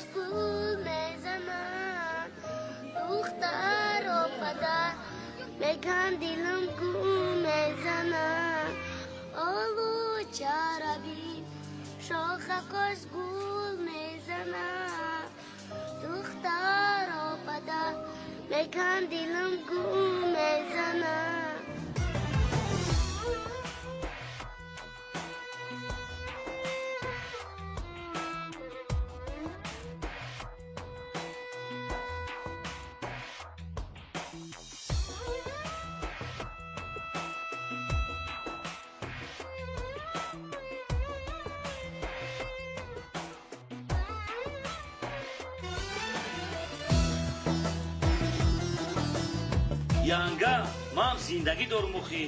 خوش گل میزنن دختر و پدر میگن دلم گل میزنن آلو چربی شاخ خوش گل میزنن دختر و پدر میگن دلم گل میزنن янга ман зиндагӣ дорум охи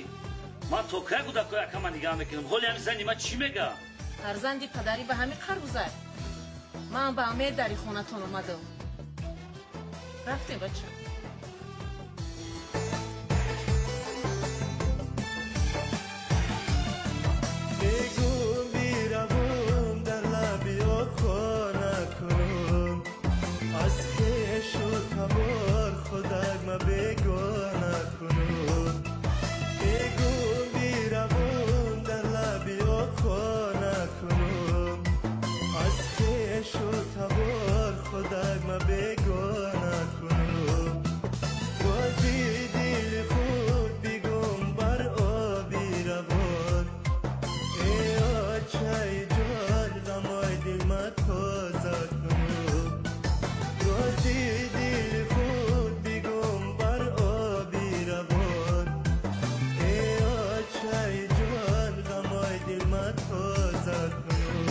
ман то кай кӯдакҳои акама нигаҳ мекунам ҳоли ҳами зани ман чӣ мегӯяд фарзанди падарӣ ба ҳамин қар гузар ман ба умед дари хонатон омадам рафтем бача بگو میروم در لبی آکا نکنم از خویش و تبار خودک ما بگو نکنم بگو میروم در لبی آکا نکنم از خویش و تبار خودک ما بگو نکنم بازی دل خود بگم بر آبی روان چای جان غمای دل ما تازه کنم رازی دل خود بگم بر آبی روان چای جان غمای دل ما تازه کنم